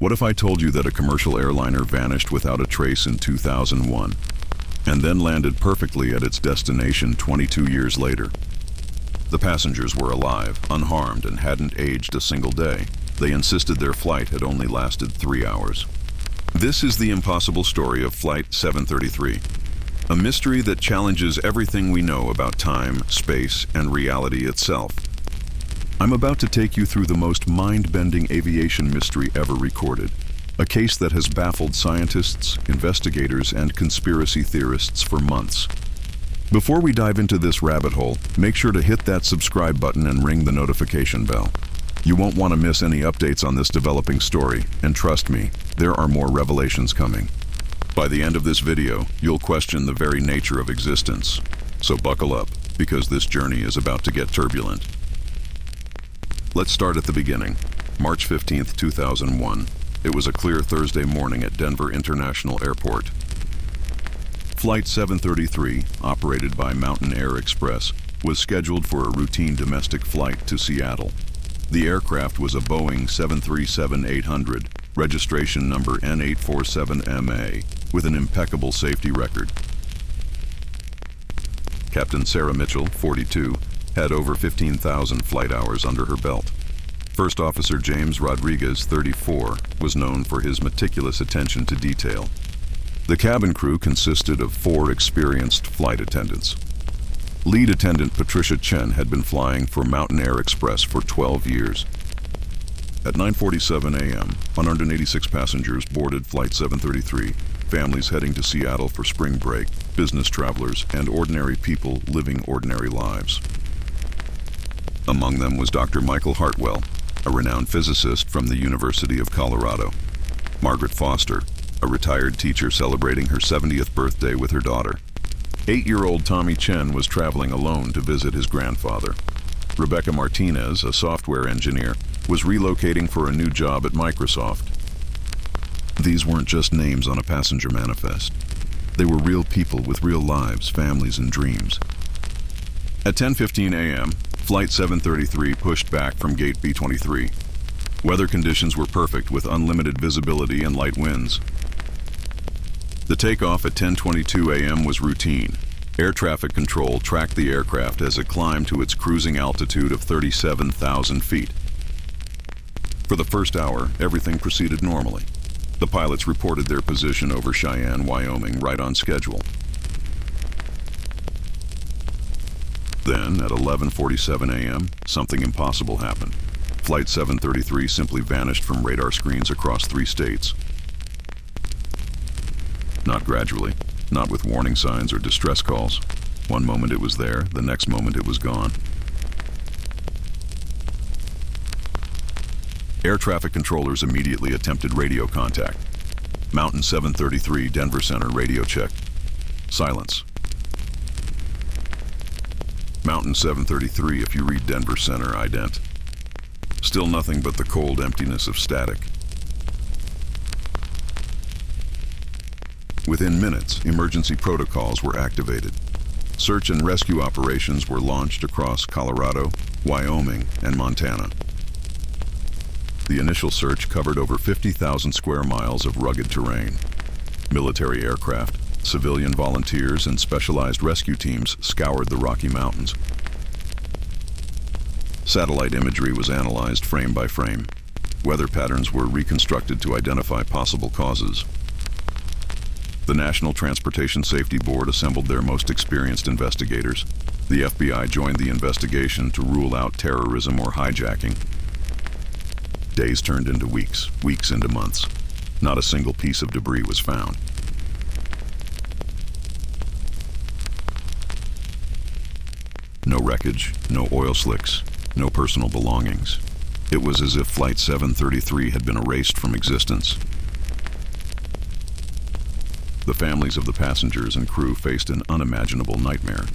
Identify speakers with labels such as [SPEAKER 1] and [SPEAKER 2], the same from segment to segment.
[SPEAKER 1] What if I told you that a commercial airliner vanished without a trace in 2001, and then landed perfectly at its destination 22 years later? The passengers were alive, unharmed, and hadn't aged a single day. They insisted their flight had only lasted 3 hours. This is the impossible story of Flight 733, a mystery that challenges everything we know about time, space, and reality itself. I'm about to take you through the most mind-bending aviation mystery ever recorded, a case that has baffled scientists, investigators, and conspiracy theorists for months. Before we dive into this rabbit hole, make sure to hit that subscribe button and ring the notification bell. You won't want to miss any updates on this developing story, and trust me, there are more revelations coming. By the end of this video, you'll question the very nature of existence. So buckle up, because this journey is about to get turbulent. Let's start at the beginning. March 15th, 2001. It was a clear Thursday morning at Denver International Airport. Flight 733, operated by Mountain Air Express, was scheduled for a routine domestic flight to Seattle. The aircraft was a Boeing 737-800, registration number N847MA, with an impeccable safety record. Captain Sarah Mitchell, 42, had over 15,000 flight hours under her belt. First Officer James Rodriguez, 34, was known for his meticulous attention to detail. The cabin crew consisted of 4 experienced flight attendants. Lead attendant Patricia Chen had been flying for Mountain Air Express for 12 years. At 9:47 a.m., 186 passengers boarded Flight 733, families heading to Seattle for spring break, business travelers, and ordinary people living ordinary lives. Among them was Dr. Michael Hartwell, a renowned physicist from the University of Colorado; Margaret Foster, a retired teacher celebrating her 70th birthday with her daughter; 8-year-old Tommy Chen was traveling alone to visit his grandfather; Rebecca Martinez, a software engineer, was relocating for a new job at Microsoft. These weren't just names on a passenger manifest. They were real people with real lives, families, and dreams. At 10:15 a.m., Flight 733 pushed back from Gate B-23. Weather conditions were perfect with unlimited visibility and light winds. The takeoff at 10:22 a.m. was routine. Air traffic control tracked the aircraft as it climbed to its cruising altitude of 37,000 feet. For the first hour, everything proceeded normally. The pilots reported their position over Cheyenne, Wyoming, right on schedule. Then, at 11:47 a.m., something impossible happened. Flight 733 simply vanished from radar screens across 3 states. Not gradually, not with warning signs or distress calls. One moment it was there, the next moment it was gone. Air traffic controllers immediately attempted radio contact. Mountain 733, Denver Center, radio check. Silence. Mountain 733, if you read Denver Center, ident. Still nothing but the cold emptiness of static. Within minutes, emergency protocols were activated. Search and rescue operations were launched across Colorado, Wyoming, and Montana. The initial search covered over 50,000 square miles of rugged terrain. Military aircraft, civilian volunteers, and specialized rescue teams scoured the Rocky Mountains. Satellite imagery was analyzed frame by frame. Weather patterns were reconstructed to identify possible causes. The National Transportation Safety Board assembled their most experienced investigators. The FBI joined the investigation to rule out terrorism or hijacking. Days turned into weeks, weeks into months. Not a single piece of debris was found. No wreckage, no oil slicks, no personal belongings. It was as if Flight 733 had been erased from existence. The families of the passengers and crew faced an unimaginable nightmare.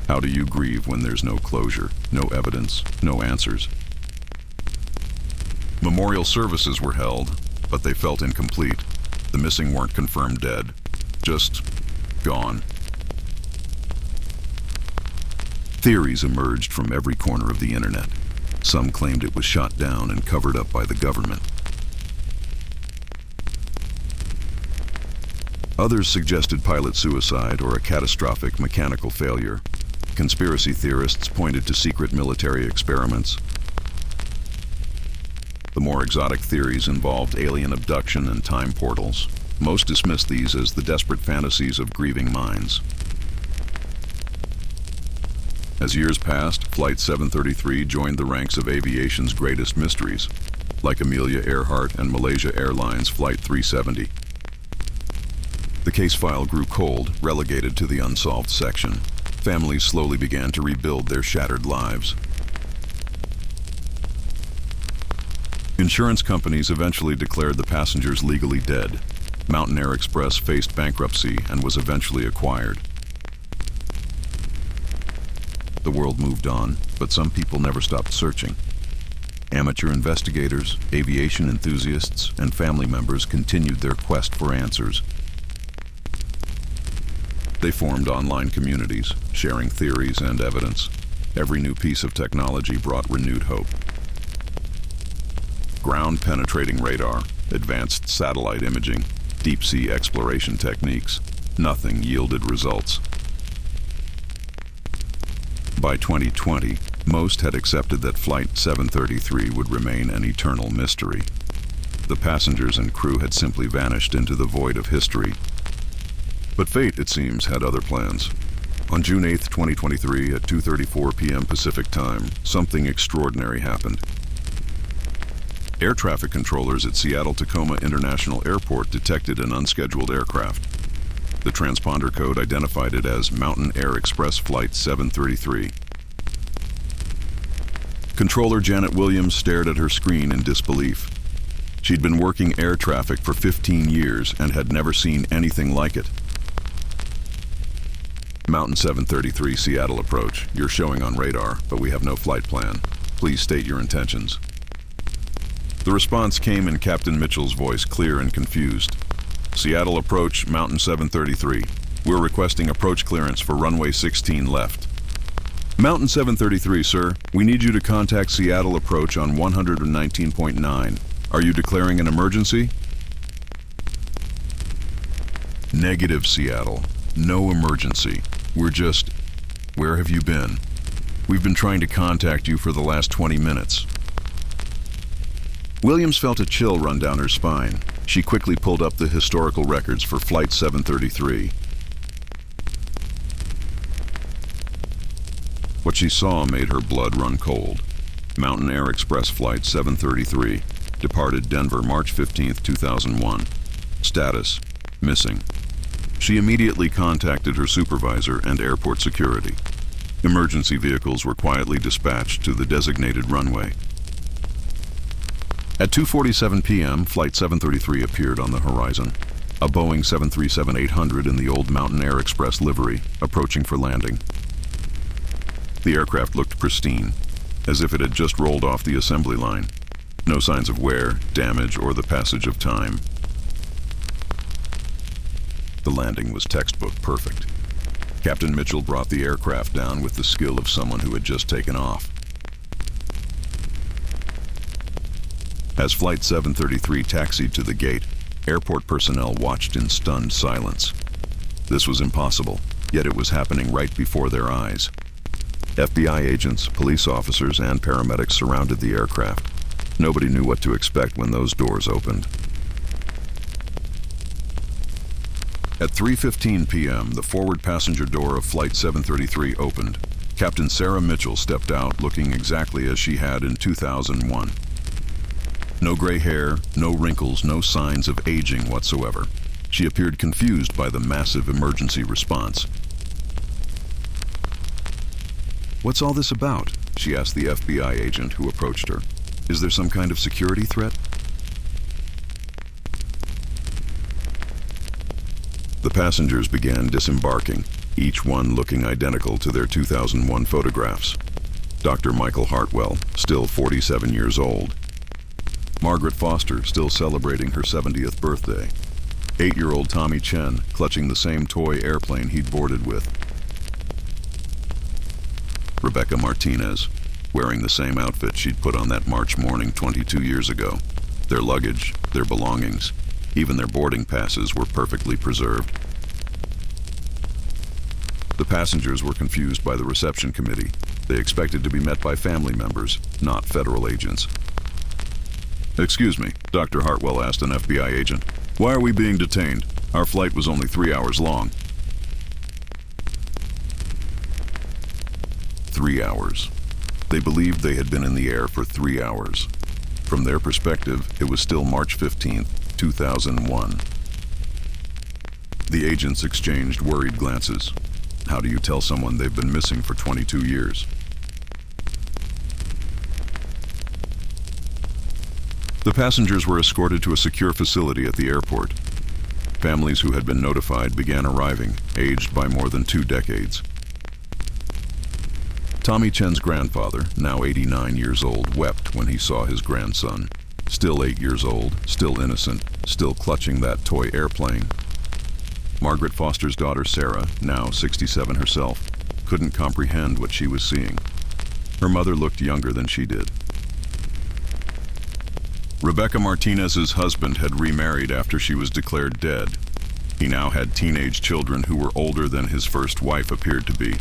[SPEAKER 1] How do you grieve when there's no closure, no evidence, no answers? Memorial services were held, but they felt incomplete. The missing weren't confirmed dead, just gone. Theories emerged from every corner of the internet. Some claimed it was shot down and covered up by the government. Others suggested pilot suicide or a catastrophic mechanical failure. Conspiracy theorists pointed to secret military experiments. The more exotic theories involved alien abduction and time portals. Most dismissed these as the desperate fantasies of grieving minds. As years passed, Flight 733 joined the ranks of aviation's greatest mysteries, like Amelia Earhart and Malaysia Airlines Flight 370. The case file grew cold, relegated to the unsolved section. Families slowly began to rebuild their shattered lives. Insurance companies eventually declared the passengers legally dead. Mountain Air Express faced bankruptcy and was eventually acquired. The world moved on, but some people never stopped searching. Amateur investigators, aviation enthusiasts, and family members continued their quest for answers. They formed online communities, sharing theories and evidence. Every new piece of technology brought renewed hope. Ground-penetrating radar, advanced satellite imaging, deep-sea exploration techniques. Nothing yielded results. By 2020, most had accepted that Flight 733 would remain an eternal mystery. The passengers and crew had simply vanished into the void of history. But fate, it seems, had other plans. On June 8, 2023, at 2:34 p.m. Pacific Time, something extraordinary happened. Air traffic controllers at Seattle-Tacoma International Airport detected an unscheduled aircraft. The transponder code identified it as Mountain Air Express Flight 733. Controller Janet Williams stared at her screen in disbelief. She'd been working air traffic for 15 years and had never seen anything like it. Mountain 733 Seattle approach. You're showing on radar, but we have no flight plan. Please state your intentions. The response came in Captain Mitchell's voice, clear and confused. Seattle approach, Mountain 733. We're requesting approach clearance for runway 16 left. Mountain 733, sir. We need you to contact Seattle approach on 119.9. Are you declaring an emergency? Negative, Seattle. No emergency. We're just... Where have you been? We've been trying to contact you for the last 20 minutes. Williams felt a chill run down her spine. She quickly pulled up the historical records for Flight 733. What she saw made her blood run cold. Mountain Air Express Flight 733 departed Denver March 15, 2001. Status: missing. She immediately contacted her supervisor and airport security. Emergency vehicles were quietly dispatched to the designated runway. At 2:47 p.m., Flight 733 appeared on the horizon. A Boeing 737-800 in the old Mountain Air Express livery, approaching for landing. The aircraft looked pristine, as if it had just rolled off the assembly line. No signs of wear, damage, or the passage of time. The landing was textbook perfect. Captain Mitchell brought the aircraft down with the skill of someone who had just taken off. As Flight 733 taxied to the gate, airport personnel watched in stunned silence. This was impossible, yet it was happening right before their eyes. FBI agents, police officers, and paramedics surrounded the aircraft. Nobody knew what to expect when those doors opened. At 3:15 p.m., the forward passenger door of Flight 733 opened. Captain Sarah Mitchell stepped out looking exactly as she had in 2001. No gray hair, no wrinkles, no signs of aging whatsoever. She appeared confused by the massive emergency response. "What's all this about?" she asked the FBI agent who approached her. "Is there some kind of security threat?" The passengers began disembarking, each one looking identical to their 2001 photographs. Dr. Michael Hartwell, still 47 years old. Margaret Foster, still celebrating her 70th birthday. 8-year-old Tommy Chen, clutching the same toy airplane he'd boarded with. Rebecca Martinez, wearing the same outfit she'd put on that March morning 22 years ago. Their luggage, their belongings, Even their boarding passes were perfectly preserved. The passengers were confused by the reception committee. They expected to be met by family members, not federal agents. "Excuse me," Dr. Hartwell asked an FBI agent. "Why are we being detained? Our flight was only 3 hours long." 3 hours. They believed they had been in the air for 3 hours. From their perspective, it was still March 15th, 2001. The agents exchanged worried glances. How do you tell someone they've been missing for 22 years? The passengers were escorted to a secure facility at the airport. Families who had been notified began arriving, aged by more than 2 decades. Tommy Chen's grandfather, now 89 years old, wept when he saw his grandson, still 8 years old, still innocent, still clutching that toy airplane. Margaret Foster's daughter Sarah, now 67 herself, couldn't comprehend what she was seeing. Her mother looked younger than she did. Rebecca Martinez's husband had remarried after she was declared dead. He now had teenage children who were older than his first wife appeared to be.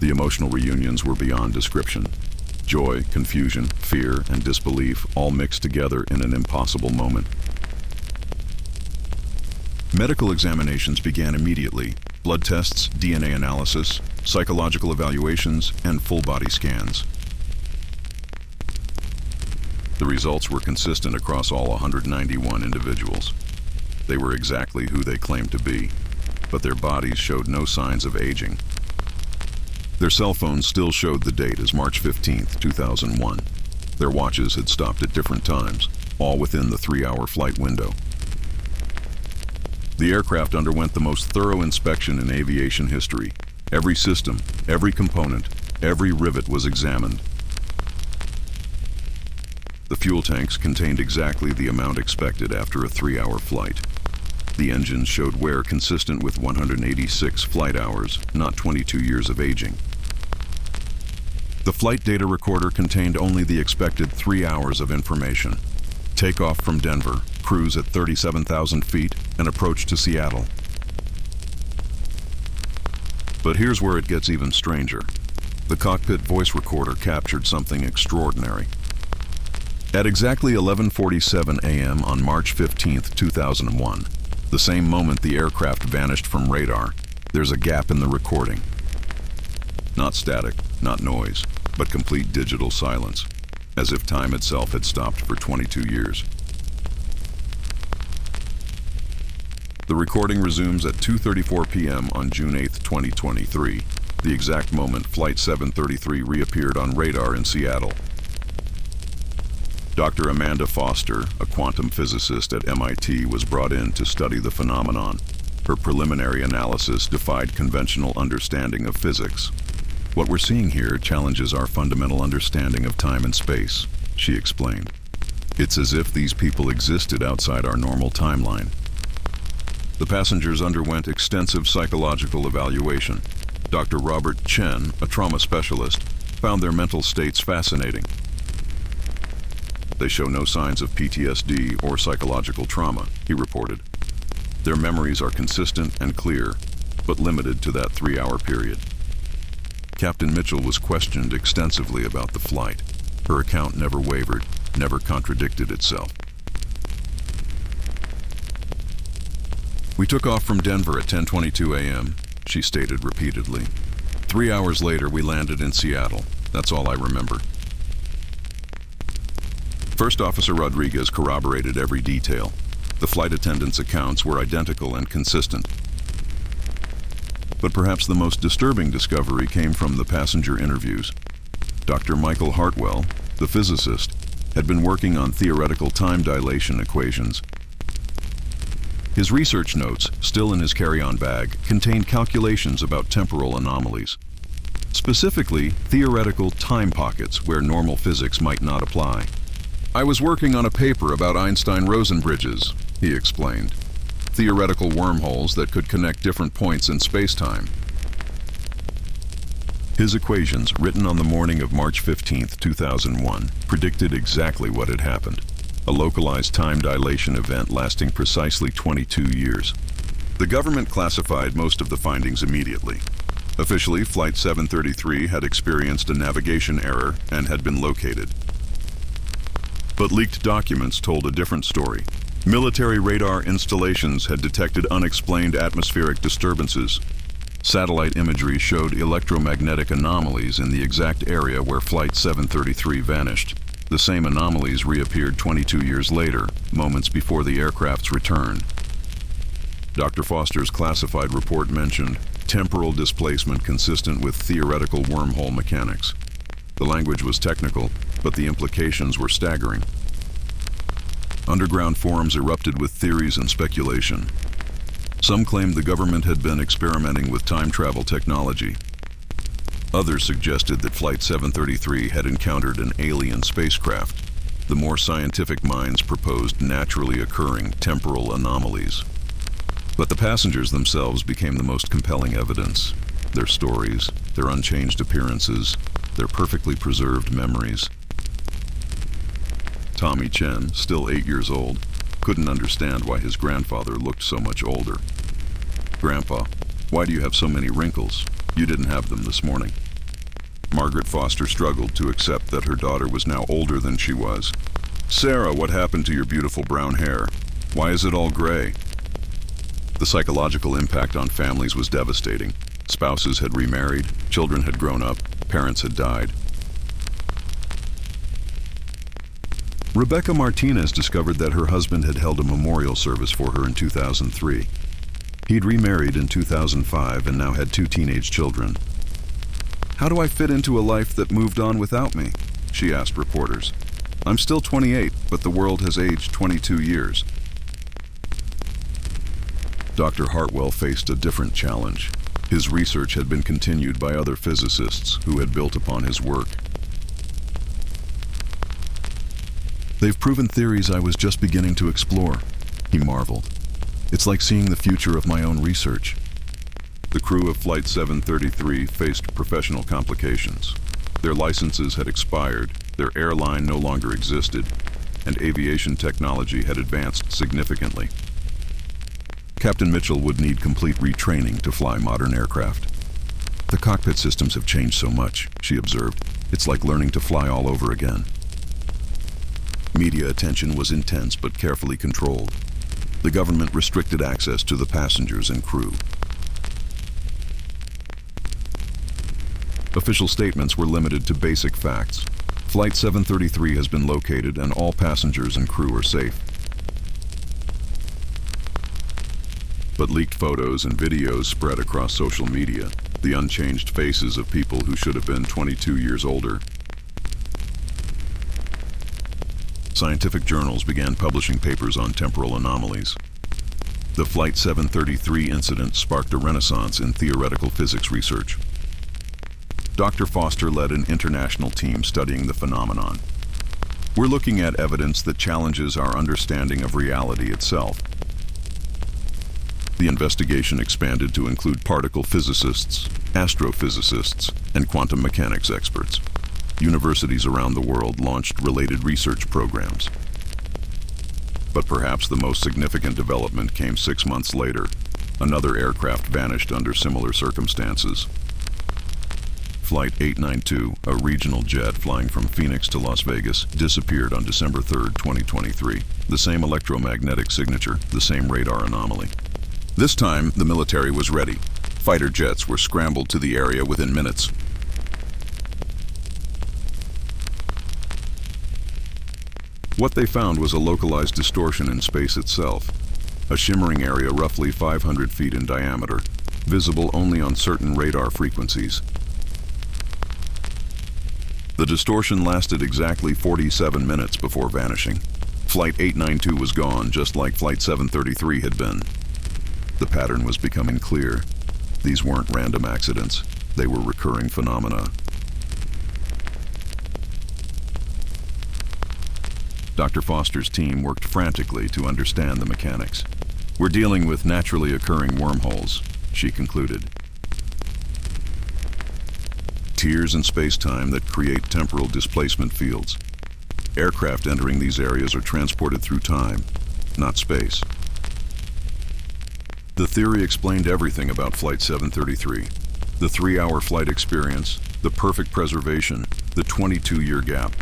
[SPEAKER 1] The emotional reunions were beyond description. Joy, confusion, fear, and disbelief all mixed together in an impossible moment. Medical examinations began immediately. Blood tests, DNA analysis, psychological evaluations, and full-body scans. The results were consistent across all 191 individuals. They were exactly who they claimed to be, but their bodies showed no signs of aging. Their cell phones still showed the date as March 15th, 2001. Their watches had stopped at different times, all within the 3-hour flight window. The aircraft underwent the most thorough inspection in aviation history. Every system, every component, every rivet was examined. The fuel tanks contained exactly the amount expected after a 3-hour flight. The engines showed wear consistent with 186 flight hours, not 22 years of aging. The flight data recorder contained only the expected 3 hours of information. Takeoff from Denver, cruise at 37,000 feet, and approach to Seattle. But here's where it gets even stranger. The cockpit voice recorder captured something extraordinary. At exactly 11:47 a.m. on March 15th, 2001, the same moment the aircraft vanished from radar, there's a gap in the recording. Not static, not noise, but complete digital silence, as if time itself had stopped for 22 years. The recording resumes at 2:34 p.m. on June 8, 2023, the exact moment Flight 733 reappeared on radar in Seattle. Dr. Amanda Foster, a quantum physicist at MIT, was brought in to study the phenomenon. Her preliminary analysis defied conventional understanding of physics. "What we're seeing here challenges our fundamental understanding of time and space," she explained. "It's as if these people existed outside our normal timeline." The passengers underwent extensive psychological evaluation. Dr. Robert Chen, a trauma specialist, found their mental states fascinating. "They show no signs of PTSD or psychological trauma," he reported. "Their memories are consistent and clear, but limited to that 3-hour period." Captain Mitchell was questioned extensively about the flight. Her account never wavered, never contradicted itself. "We took off from Denver at 10:22 a.m., she stated repeatedly. 3 hours later, we landed in Seattle. That's all I remember." First Officer Rodriguez corroborated every detail. The flight attendants' accounts were identical and consistent. But perhaps the most disturbing discovery came from the passenger interviews. Dr. Michael Hartwell, the physicist, had been working on theoretical time dilation equations. His research notes, still in his carry-on bag, contained calculations about temporal anomalies. Specifically, theoretical time pockets where normal physics might not apply. "I was working on a paper about Einstein-Rosen bridges," he explained. "Theoretical wormholes that could connect different points in space-time." His equations, written on the morning of March 15, 2001, predicted exactly what had happened. a localized time dilation event lasting precisely 22 years. The government classified most of the findings immediately. Officially, Flight 733 had experienced a navigation error and had been located. But leaked documents told a different story. Military radar installations had detected unexplained atmospheric disturbances. Satellite imagery showed electromagnetic anomalies in the exact area where Flight 733 vanished. The same anomalies reappeared 22 years later, moments before the aircraft's return. Dr. Foster's classified report mentioned temporal displacement consistent with theoretical wormhole mechanics. The language was technical, but the implications were staggering. Underground forums erupted with theories and speculation. Some claimed the government had been experimenting with time travel technology. Others suggested that Flight 733 had encountered an alien spacecraft. The more scientific minds proposed naturally occurring temporal anomalies. But the passengers themselves became the most compelling evidence. Their stories, their unchanged appearances, their perfectly preserved memories. Tommy Chen, still 8 years old, couldn't understand why his grandfather looked so much older. "Grandpa, why do you have so many wrinkles? You didn't have them this morning." Margaret Foster struggled to accept that her daughter was now older than she was. "Sarah, what happened to your beautiful brown hair? Why is it all gray?" The psychological impact on families was devastating. Spouses had remarried, children had grown up, parents had died. Rebecca Martinez discovered that her husband had held a memorial service for her in 2003. He'd remarried in 2005 and now had 2 teenage children. "How do I fit into a life that moved on without me?" she asked reporters. "I'm still 28, but the world has aged 22 years." Dr. Hartwell faced a different challenge. His research had been continued by other physicists who had built upon his work. "They've proven theories I was just beginning to explore," he marveled. "It's like seeing the future of my own research." The crew of Flight 733 faced professional complications. Their licenses had expired, their airline no longer existed, and aviation technology had advanced significantly. Captain Mitchell would need complete retraining to fly modern aircraft. "The cockpit systems have changed so much," she observed. "It's like learning to fly all over again." Media attention was intense but carefully controlled. The government restricted access to the passengers and crew. Official statements were limited to basic facts. Flight 733 has been located and all passengers and crew are safe. But leaked photos and videos spread across social media, the unchanged faces of people who should have been 22 years older. Scientific journals began publishing papers on temporal anomalies. The Flight 733 incident sparked a renaissance in theoretical physics research. Dr. Foster led an international team studying the phenomenon. "We're looking at evidence that challenges our understanding of reality itself." The investigation expanded to include particle physicists, astrophysicists, and quantum mechanics experts. Universities around the world launched related research programs. But perhaps the most significant development came 6 months later. Another aircraft vanished under similar circumstances. Flight 892, a regional jet flying from Phoenix to Las Vegas, disappeared on December 3, 2023. The same electromagnetic signature, the same radar anomaly. This time, the military was ready. Fighter jets were scrambled to the area within minutes. What they found was a localized distortion in space itself, a shimmering area roughly 500 feet in diameter, visible only on certain radar frequencies. The distortion lasted exactly 47 minutes before vanishing. Flight 892 was gone, just like Flight 733 had been. The pattern was becoming clear. These weren't random accidents. They were recurring phenomena. Dr. Foster's team worked frantically to understand the mechanics. "We're dealing with naturally occurring wormholes," she concluded. "Tears in space-time that create temporal displacement fields. Aircraft entering these areas are transported through time, not space. The theory explained everything about Flight 733. The 3-hour flight experience, the perfect preservation, the 22-year gap.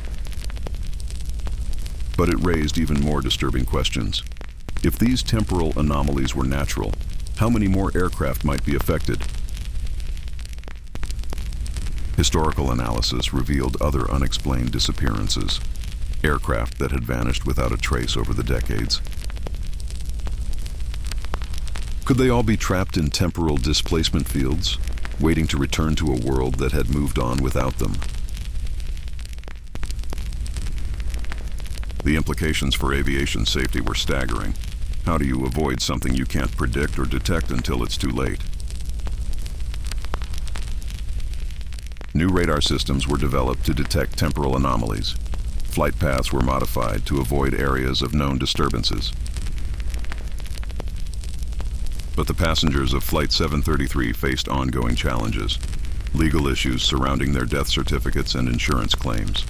[SPEAKER 1] But it raised even more disturbing questions. If these temporal anomalies were natural, how many more aircraft might be affected? Historical analysis revealed other unexplained disappearances, aircraft that had vanished without a trace over the decades. Could they all be trapped in temporal displacement fields, waiting to return to a world that had moved on without them? The implications for aviation safety were staggering. How do you avoid something you can't predict or detect until it's too late? New radar systems were developed to detect temporal anomalies. Flight paths were modified to avoid areas of known disturbances. But the passengers of Flight 733 faced ongoing challenges, legal issues surrounding their death certificates and insurance claims.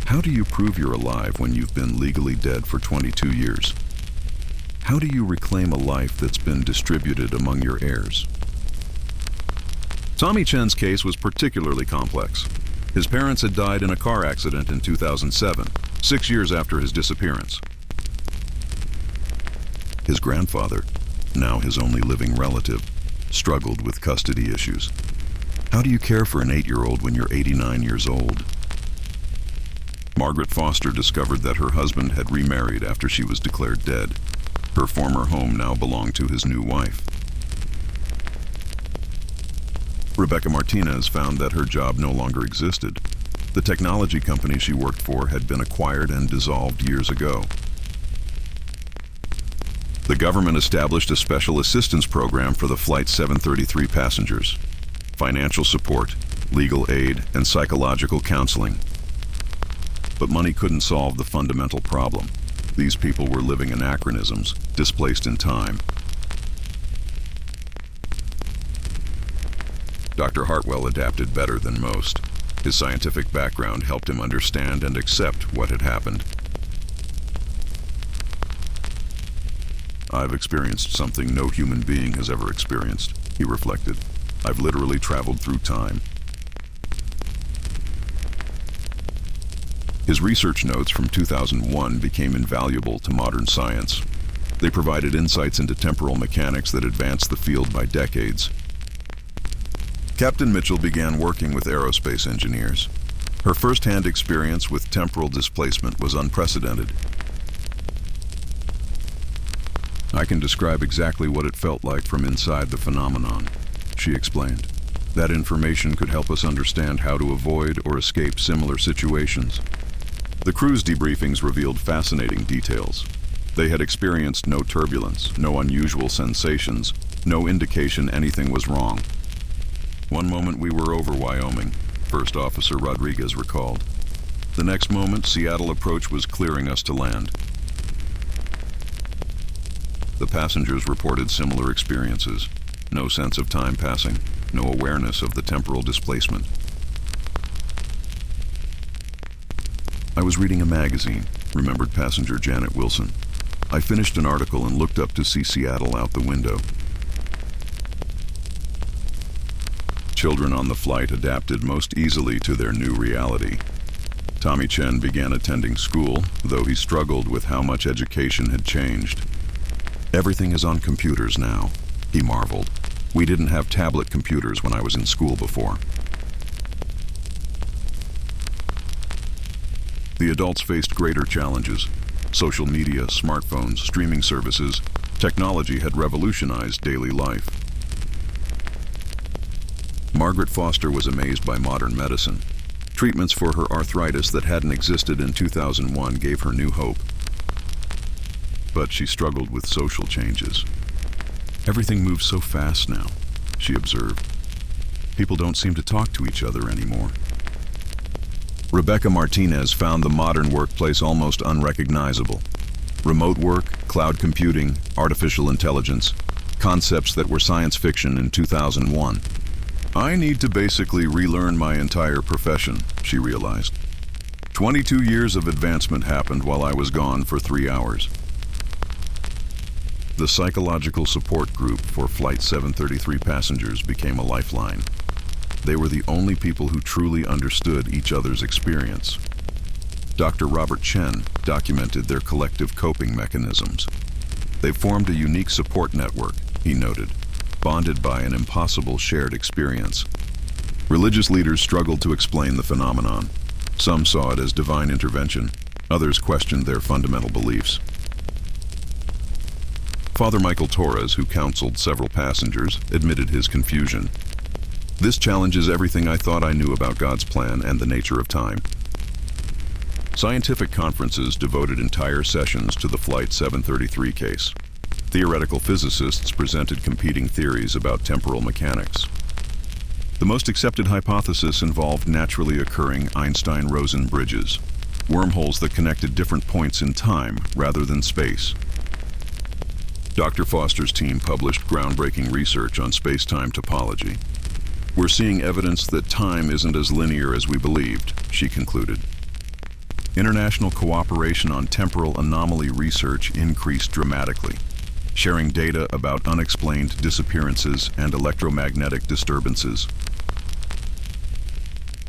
[SPEAKER 1] How do you prove you're alive when you've been legally dead for 22 years? How do you reclaim a life that's been distributed among your heirs? Tommy Chen's case was particularly complex. His parents had died in a car accident in 2007, 6 years after his disappearance. His grandfather, now his only living relative, struggled with custody issues. How do you care for an 8-year-old when you're 89 years old? Margaret Foster discovered that her husband had remarried after she was declared dead. Her former home now belonged to his new wife. Rebecca Martinez found that her job no longer existed. The technology company she worked for had been acquired and dissolved years ago. The government established a special assistance program for the Flight 733 passengers. Financial support, legal aid, and psychological counseling. But money couldn't solve the fundamental problem. These people were living anachronisms, displaced in time. Dr. Hartwell adapted better than most. His scientific background helped him understand and accept what had happened. "I've experienced something no human being has ever experienced," he reflected. "I've literally traveled through time." His research notes from 2001 became invaluable to modern science. They provided insights into temporal mechanics that advanced the field by decades. Captain Mitchell began working with aerospace engineers. Her first-hand experience with temporal displacement was unprecedented. "I can describe exactly what it felt like from inside the phenomenon," she explained. "That information could help us understand how to avoid or escape similar situations." The crew's debriefings revealed fascinating details. They had experienced no turbulence, no unusual sensations, no indication anything was wrong. "One moment we were over Wyoming," First Officer Rodriguez recalled. "The next moment, Seattle approach was clearing us to land." The passengers reported similar experiences. No sense of time passing, no awareness of the temporal displacement. "I was reading a magazine," remembered passenger Janet Wilson. "I finished an article and looked up to see Seattle out the window." Children on the flight adapted most easily to their new reality. Tommy Chen began attending school, though he struggled with how much education had changed. "Everything is on computers now," he marveled. "We didn't have tablet computers when I was in school before." The adults faced greater challenges. Social media, smartphones, streaming services, technology had revolutionized daily life. Margaret Foster was amazed by modern medicine. Treatments for her arthritis that hadn't existed in 2001 gave her new hope. But she struggled with social changes. "Everything moves so fast now," she observed. "People don't seem to talk to each other anymore." Rebecca Martinez found the modern workplace almost unrecognizable. Remote work, cloud computing, artificial intelligence, concepts that were science fiction in 2001. "I need to basically relearn my entire profession," she realized. 22 years of advancement happened while I was gone for 3 hours. The psychological support group for Flight 733 passengers became a lifeline. They were the only people who truly understood each other's experience. Dr. Robert Chen documented their collective coping mechanisms. They formed a unique support network, he noted, bonded by an impossible shared experience. Religious leaders struggled to explain the phenomenon. Some saw it as divine intervention, others questioned their fundamental beliefs. Father Michael Torres, who counseled several passengers, admitted his confusion. This challenges everything I thought I knew about God's plan and the nature of time. Scientific conferences devoted entire sessions to the Flight 733 case. Theoretical physicists presented competing theories about temporal mechanics. The most accepted hypothesis involved naturally occurring Einstein-Rosen bridges, wormholes that connected different points in time rather than space. Dr. Foster's team published groundbreaking research on space-time topology. We're seeing evidence that time isn't as linear as we believed, she concluded. International cooperation on temporal anomaly research increased dramatically, sharing data about unexplained disappearances and electromagnetic disturbances.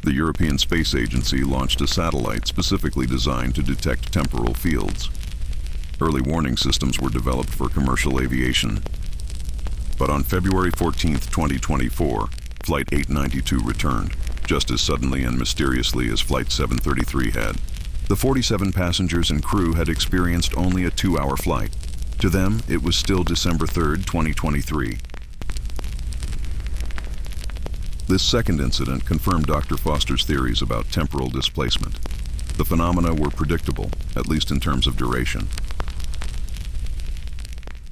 [SPEAKER 1] The European Space Agency launched a satellite specifically designed to detect temporal fields. Early warning systems were developed for commercial aviation. But on February 14, 2024, Flight 892 returned, just as suddenly and mysteriously as Flight 733 had. The 47 passengers and crew had experienced only a 2-hour flight. To them, it was still December 3, 2023. This second incident confirmed Dr. Foster's theories about temporal displacement. The phenomena were predictable, at least in terms of duration.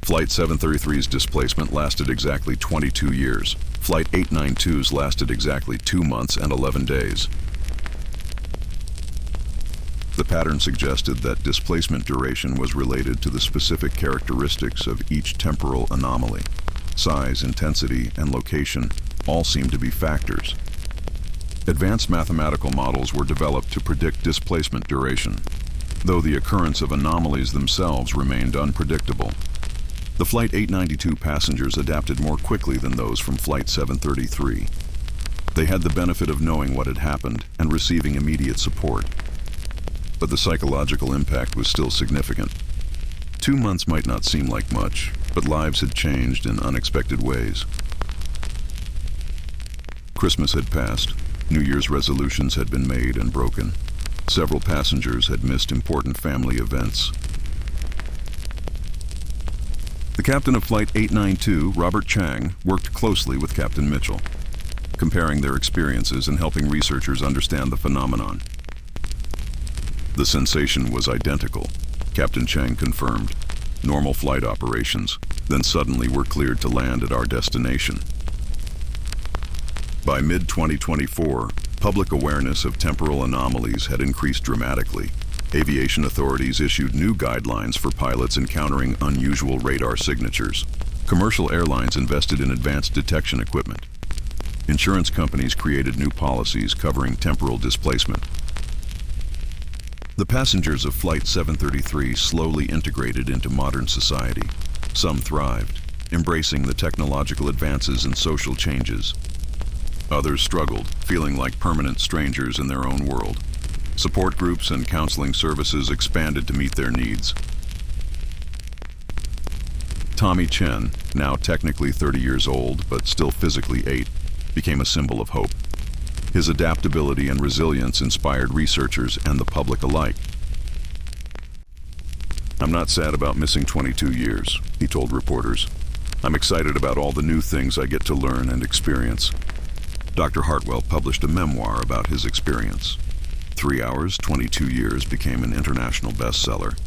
[SPEAKER 1] Flight 733's displacement lasted exactly 22 years. Flight 892's lasted exactly 2 months and 11 days. The pattern suggested that displacement duration was related to the specific characteristics of each temporal anomaly. Size, intensity, and location all seemed to be factors. Advanced mathematical models were developed to predict displacement duration, though the occurrence of anomalies themselves remained unpredictable. The Flight 892 passengers adapted more quickly than those from Flight 733. They had the benefit of knowing what had happened and receiving immediate support. But the psychological impact was still significant. 2 months might not seem like much, but lives had changed in unexpected ways. Christmas had passed. New Year's resolutions had been made and broken. Several passengers had missed important family events. The captain of Flight 892, Robert Chang, worked closely with Captain Mitchell, comparing their experiences and helping researchers understand the phenomenon. The sensation was identical, Captain Chang confirmed. Normal flight operations, then suddenly were cleared to land at our destination. By mid-2024, public awareness of temporal anomalies had increased dramatically. Aviation authorities issued new guidelines for pilots encountering unusual radar signatures. Commercial airlines invested in advanced detection equipment. Insurance companies created new policies covering temporal displacement. The passengers of Flight 733 slowly integrated into modern society. Some thrived, embracing the technological advances and social changes. Others struggled, feeling like permanent strangers in their own world. Support groups and counseling services expanded to meet their needs. Tommy Chen, now technically 30 years old but still physically 8, became a symbol of hope. His adaptability and resilience inspired researchers and the public alike. "I'm not sad about missing 22 years," he told reporters. "I'm excited about all the new things I get to learn and experience." Dr. Hartwell published a memoir about his experience. 3 Hours, 22 Years became an international bestseller.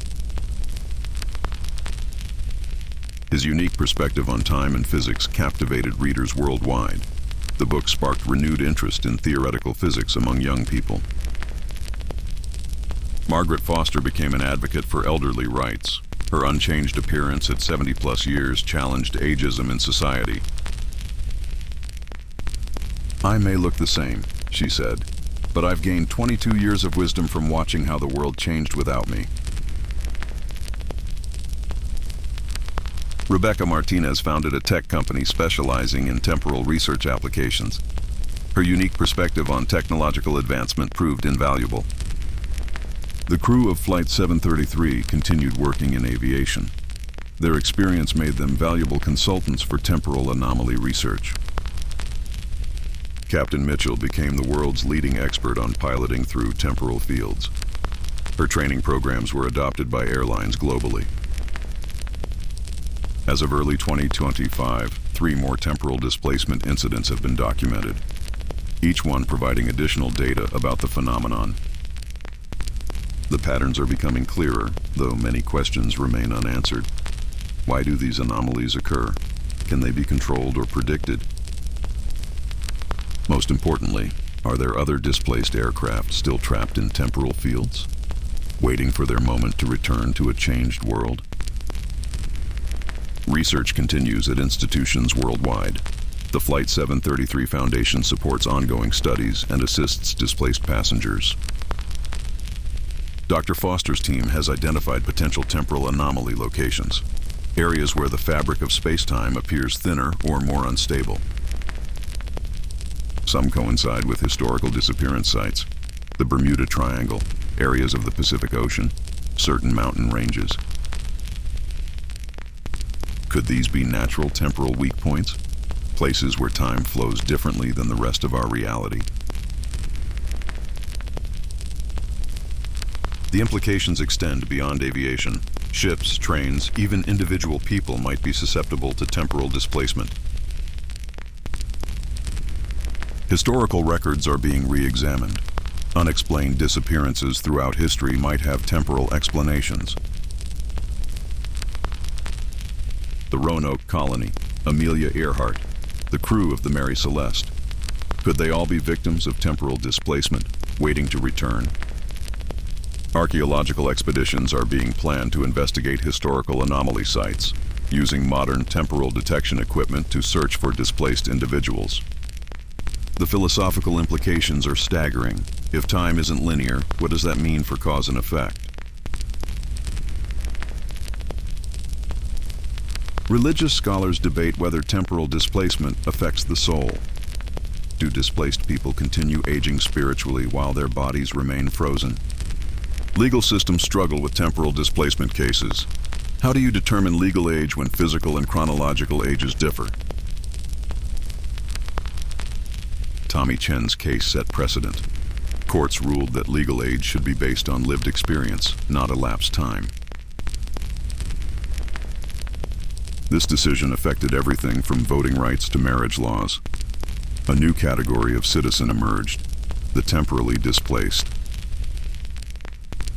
[SPEAKER 1] His unique perspective on time and physics captivated readers worldwide. The book sparked renewed interest in theoretical physics among young people. Margaret Foster became an advocate for elderly rights. Her unchanged appearance at 70-plus years challenged ageism in society. "I may look the same," she said, but I've gained 22 years of wisdom from watching how the world changed without me. Rebecca Martinez founded a tech company specializing in temporal research applications. Her unique perspective on technological advancement proved invaluable. The crew of Flight 733 continued working in aviation. Their experience made them valuable consultants for temporal anomaly research. Captain Mitchell became the world's leading expert on piloting through temporal fields. Her training programs were adopted by airlines globally. As of early 2025, 3 more temporal displacement incidents have been documented, each one providing additional data about the phenomenon. The patterns are becoming clearer, though many questions remain unanswered. Why do these anomalies occur? Can they be controlled or predicted? Most importantly, are there other displaced aircraft still trapped in temporal fields, waiting for their moment to return to a changed world? Research continues at institutions worldwide. The Flight 733 Foundation supports ongoing studies and assists displaced passengers. Dr. Foster's team has identified potential temporal anomaly locations, areas where the fabric of space-time appears thinner or more unstable. Some coincide with historical disappearance sites, the Bermuda Triangle, areas of the Pacific Ocean, certain mountain ranges. Could these be natural temporal weak points? Places where time flows differently than the rest of our reality? The implications extend beyond aviation. Ships, trains, even individual people might be susceptible to temporal displacement. Historical records are being re-examined. Unexplained disappearances throughout history might have temporal explanations. The Roanoke colony, Amelia Earhart, the crew of the Mary Celeste. Could they all be victims of temporal displacement, waiting to return? Archaeological expeditions are being planned to investigate historical anomaly sites, using modern temporal detection equipment to search for displaced individuals. The philosophical implications are staggering. If time isn't linear, what does that mean for cause and effect? Religious scholars debate whether temporal displacement affects the soul. Do displaced people continue aging spiritually while their bodies remain frozen? Legal systems struggle with temporal displacement cases. How do you determine legal age when physical and chronological ages differ? Tommy Chen's case set precedent. Courts ruled that legal age should be based on lived experience, not elapsed time. This decision affected everything from voting rights to marriage laws. A new category of citizen emerged, the temporally displaced.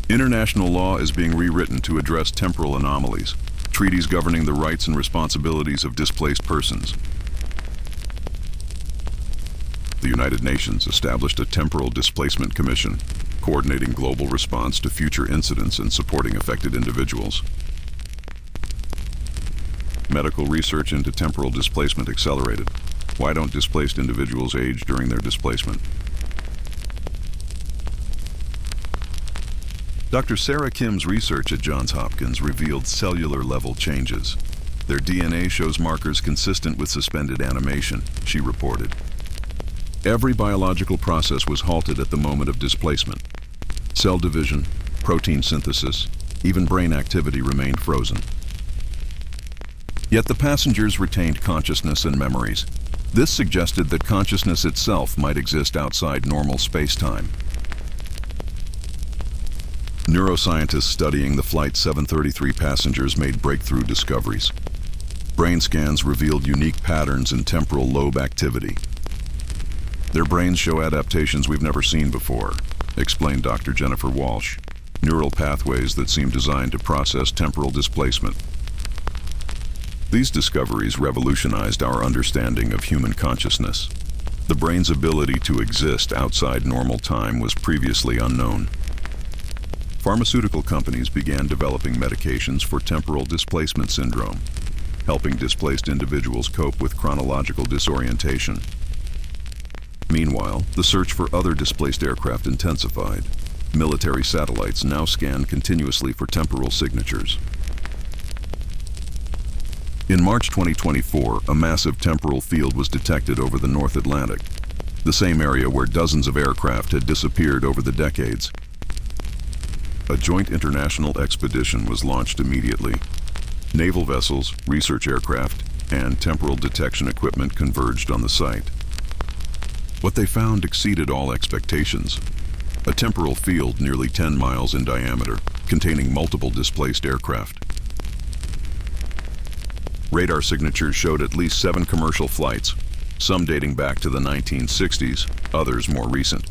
[SPEAKER 1] International law is being rewritten to address temporal anomalies, treaties governing the rights and responsibilities of displaced persons. The United Nations established a Temporal Displacement Commission, coordinating global response to future incidents and supporting affected individuals. Medical research into temporal displacement accelerated. Why don't displaced individuals age during their displacement? Dr. Sarah Kim's research at Johns Hopkins revealed cellular-level changes. Their DNA shows markers consistent with suspended animation, she reported. Every biological process was halted at the moment of displacement. Cell division, protein synthesis, even brain activity remained frozen. Yet the passengers retained consciousness and memories. This suggested that consciousness itself might exist outside normal space-time. Neuroscientists studying the Flight 733 passengers made breakthrough discoveries. Brain scans revealed unique patterns in temporal lobe activity. Their brains show adaptations we've never seen before, explained Dr. Jennifer Walsh. Neural pathways that seem designed to process temporal displacement. These discoveries revolutionized our understanding of human consciousness. The brain's ability to exist outside normal time was previously unknown. Pharmaceutical companies began developing medications for temporal displacement syndrome, helping displaced individuals cope with chronological disorientation. Meanwhile, the search for other displaced aircraft intensified. Military satellites now scan continuously for temporal signatures. In March 2024, a massive temporal field was detected over the North Atlantic, the same area where dozens of aircraft had disappeared over the decades. A joint international expedition was launched immediately. Naval vessels, research aircraft, and temporal detection equipment converged on the site. What they found exceeded all expectations. A temporal field nearly 10 miles in diameter, containing multiple displaced aircraft. Radar signatures showed at least 7 commercial flights, some dating back to the 1960s, others more recent.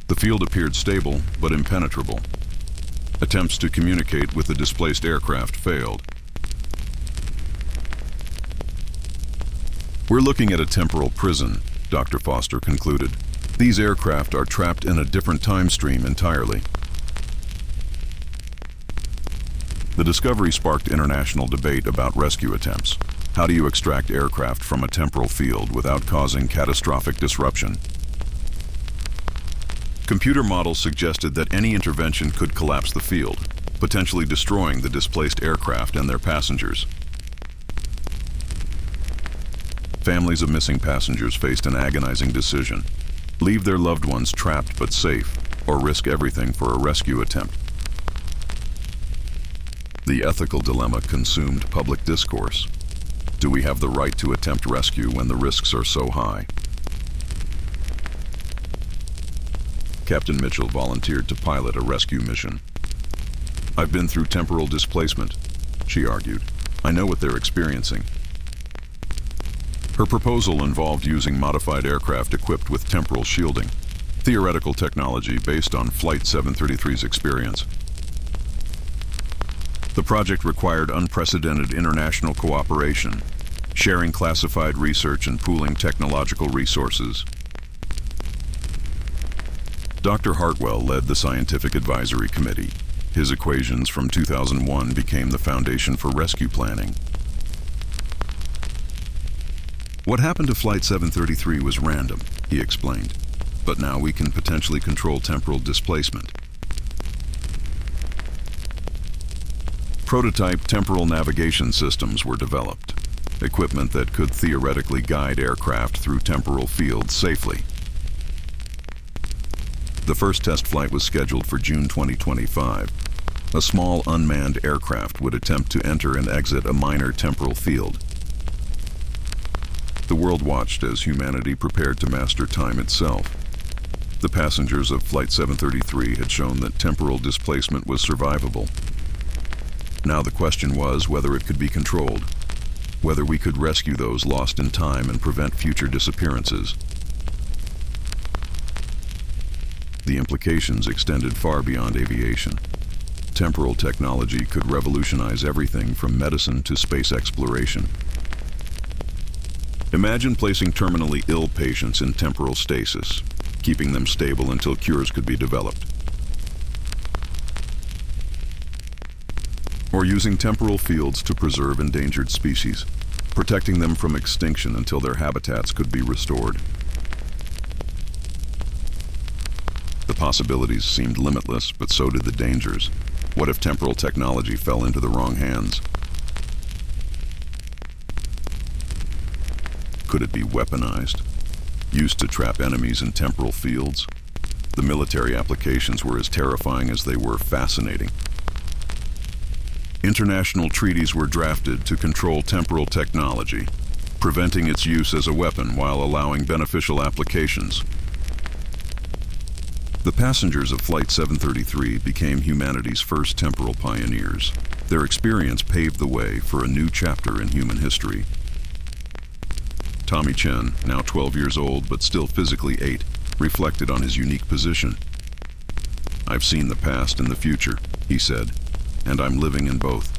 [SPEAKER 1] The field appeared stable but impenetrable. Attempts to communicate with the displaced aircraft failed. "We're looking at a temporal prison," Dr. Foster concluded. "These aircraft are trapped in a different time stream entirely." The discovery sparked international debate about rescue attempts. How do you extract aircraft from a temporal field without causing catastrophic disruption? Computer models suggested that any intervention could collapse the field, potentially destroying the displaced aircraft and their passengers. Families of missing passengers faced an agonizing decision: leave their loved ones trapped but safe, or risk everything for a rescue attempt. The ethical dilemma consumed public discourse. Do we have the right to attempt rescue when the risks are so high? Captain Mitchell volunteered to pilot a rescue mission. "I've been through temporal displacement," she argued. "I know what they're experiencing." Her proposal involved using modified aircraft equipped with temporal shielding, theoretical technology based on Flight 733's experience. The project required unprecedented international cooperation, sharing classified research and pooling technological resources. Dr. Hartwell led the scientific advisory committee. His equations from 2001 became the foundation for rescue planning. "What happened to Flight 733 was random," he explained, "but now we can potentially control temporal displacement." Prototype temporal navigation systems were developed, equipment that could theoretically guide aircraft through temporal fields safely. The first test flight was scheduled for June 2025. A small unmanned aircraft would attempt to enter and exit a minor temporal field. The world watched as humanity prepared to master time itself. The passengers of Flight 733 had shown that temporal displacement was survivable. Now the question was whether it could be controlled, whether we could rescue those lost in time and prevent future disappearances. The implications extended far beyond aviation. Temporal technology could revolutionize everything from medicine to space exploration. Imagine placing terminally ill patients in temporal stasis, keeping them stable until cures could be developed. Or using temporal fields to preserve endangered species, protecting them from extinction until their habitats could be restored. The possibilities seemed limitless, but so did the dangers. What if temporal technology fell into the wrong hands? Could it be weaponized, used to trap enemies in temporal fields? The military applications were as terrifying as they were fascinating. International treaties were drafted to control temporal technology, preventing its use as a weapon while allowing beneficial applications. The passengers of Flight 733 became humanity's first temporal pioneers. Their experience paved the way for a new chapter in human history. Tommy Chen, now 12 years old but still physically 8, reflected on his unique position. "I've seen the past and the future," he said, "and I'm living in both."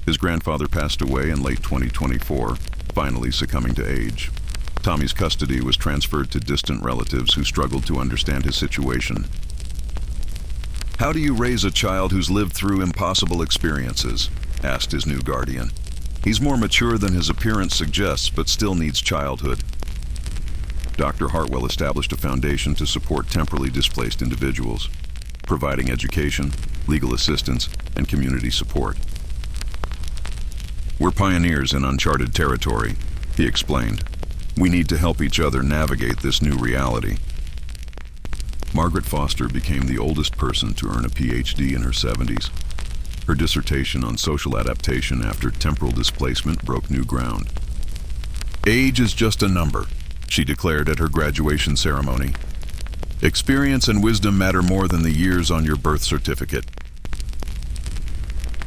[SPEAKER 1] His grandfather passed away in late 2024, finally succumbing to age. Tommy's custody was transferred to distant relatives who struggled to understand his situation. "How do you raise a child who's lived through impossible experiences?" asked his new guardian. He's more mature than his appearance suggests, but still needs childhood. Dr. Hartwell established a foundation to support temporally displaced individuals, providing education, legal assistance, and community support. We're pioneers in uncharted territory, he explained. We need to help each other navigate this new reality. Margaret Foster became the oldest person to earn a PhD in her 70s. Her dissertation on social adaptation after temporal displacement broke new ground. "Age is just a number," she declared at her graduation ceremony. "Experience and wisdom matter more than the years on your birth certificate."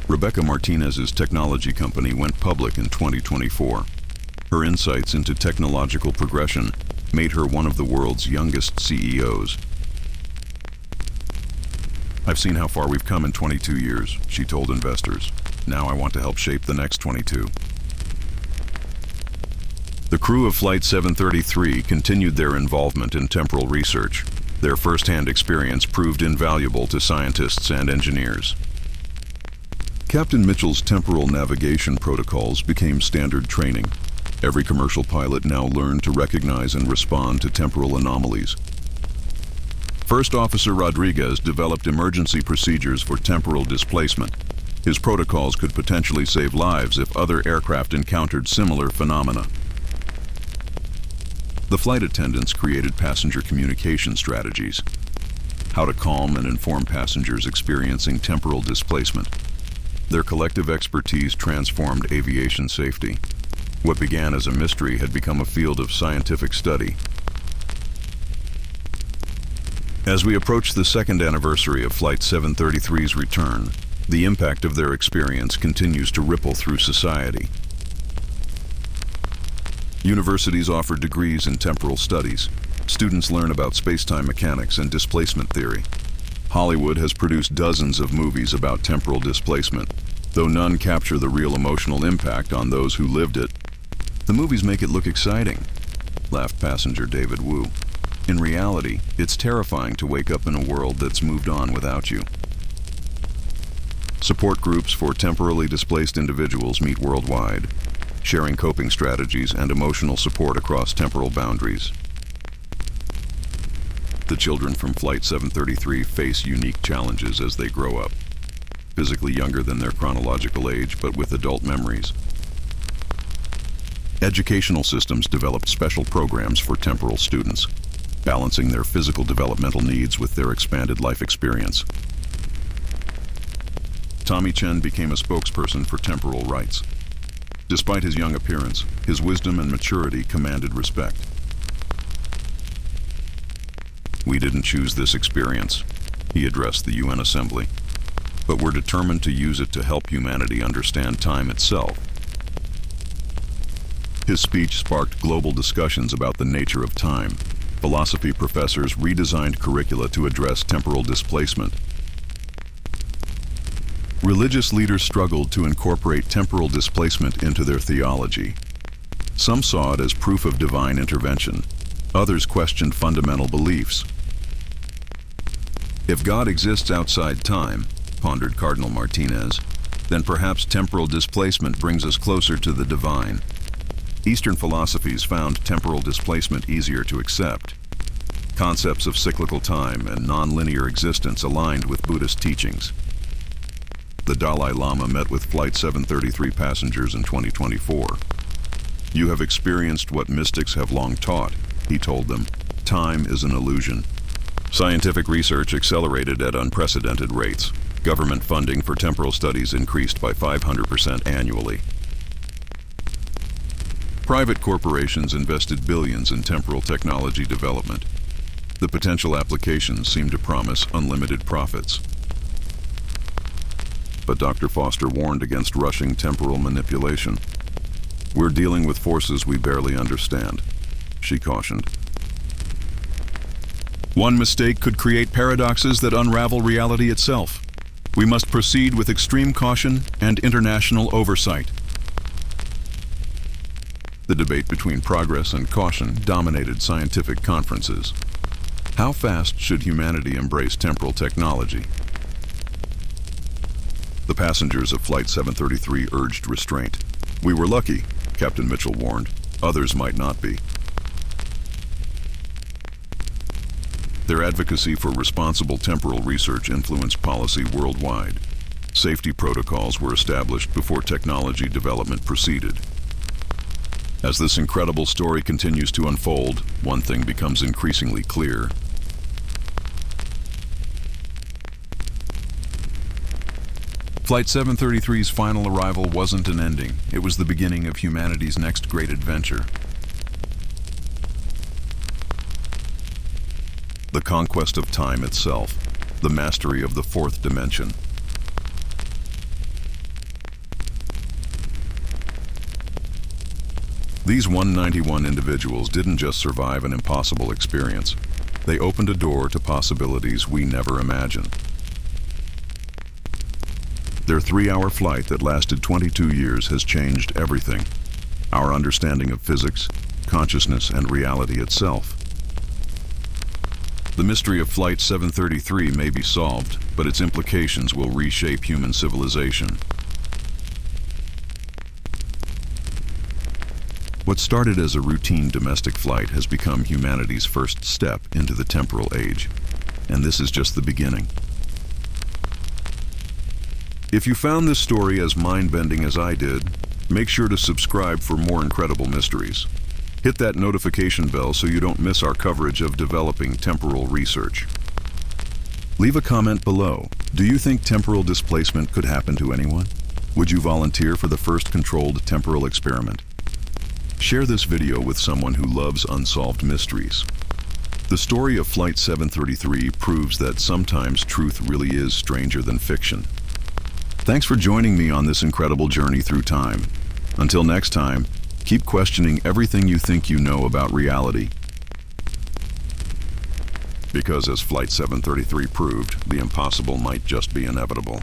[SPEAKER 1] Rebecca Martinez's technology company went public in 2024. Her insights into technological progression made her one of the world's youngest CEOs. "I've seen how far we've come in 22 years, she told investors. "Now I want to help shape the next 22. The crew of Flight 733 continued their involvement in temporal research. Their first-hand experience proved invaluable to scientists and engineers. Captain Mitchell's temporal navigation protocols became standard training. Every commercial pilot now learned to recognize and respond to temporal anomalies. First Officer Rodriguez developed emergency procedures for temporal displacement. His protocols could potentially save lives if other aircraft encountered similar phenomena. The flight attendants created passenger communication strategies, how to calm and inform passengers experiencing temporal displacement. Their collective expertise transformed aviation safety. What began as a mystery had become a field of scientific study. As we approach the second anniversary of Flight 733's return, the impact of their experience continues to ripple through society. Universities offer degrees in temporal studies. Students learn about space-time mechanics and displacement theory. Hollywood has produced dozens of movies about temporal displacement, though none capture the real emotional impact on those who lived it. "The movies make it look exciting," laughed passenger David Wu. "In reality, it's terrifying to wake up in a world that's moved on without you." Support groups for temporally displaced individuals meet worldwide, sharing coping strategies and emotional support across temporal boundaries. The children from Flight 733 face unique challenges as they grow up, physically younger than their chronological age, but with adult memories. Educational systems developed special programs for temporal students, balancing their physical developmental needs with their expanded life experience. Tommy Chen became a spokesperson for temporal rights. Despite his young appearance, his wisdom and maturity commanded respect. "We didn't choose this experience," he addressed the UN Assembly, "but we're determined to use it to help humanity understand time itself." His speech sparked global discussions about the nature of time. Philosophy professors redesigned curricula to address temporal displacement. Religious leaders struggled to incorporate temporal displacement into their theology. Some saw it as proof of divine intervention. Others questioned fundamental beliefs. "If God exists outside time," pondered Cardinal Martinez, "then perhaps temporal displacement brings us closer to the divine." Eastern philosophies found temporal displacement easier to accept. Concepts of cyclical time and non-linear existence aligned with Buddhist teachings. The Dalai Lama met with Flight 733 passengers in 2024. "You have experienced what mystics have long taught," he told them. "Time is an illusion." Scientific research accelerated at unprecedented rates. Government funding for temporal studies increased by 500% annually. Private corporations invested billions in temporal technology development. The potential applications seemed to promise unlimited profits. But Dr. Foster warned against rushing temporal manipulation. "We're dealing with forces we barely understand," she cautioned. "One mistake could create paradoxes that unravel reality itself. We must proceed with extreme caution and international oversight." The debate between progress and caution dominated scientific conferences. How fast should humanity embrace temporal technology? The passengers of Flight 733 urged restraint. "We were lucky," Captain Mitchell warned. "Others might not be." Their advocacy for responsible temporal research influenced policy worldwide. Safety protocols were established before technology development proceeded. As this incredible story continues to unfold, one thing becomes increasingly clear. Flight 733's final arrival wasn't an ending. It was the beginning of humanity's next great adventure. The conquest of time itself, the mastery of the fourth dimension. These 191 individuals didn't just survive an impossible experience. They opened a door to possibilities we never imagined. Their 3-hour flight that lasted 22 years has changed everything. Our understanding of physics, consciousness, and reality itself. The mystery of Flight 733 may be solved, but its implications will reshape human civilization. What started as a routine domestic flight has become humanity's first step into the temporal age. And this is just the beginning. If you found this story as mind-bending as I did, make sure to subscribe for more incredible mysteries. Hit that notification bell so you don't miss our coverage of developing temporal research. Leave a comment below. Do you think temporal displacement could happen to anyone? Would you volunteer for the first controlled temporal experiment? Share this video with someone who loves unsolved mysteries. The story of Flight 733 proves that sometimes truth really is stranger than fiction. Thanks for joining me on this incredible journey through time. Until next time, keep questioning everything you think you know about reality. Because as Flight 733 proved, the impossible might just be inevitable.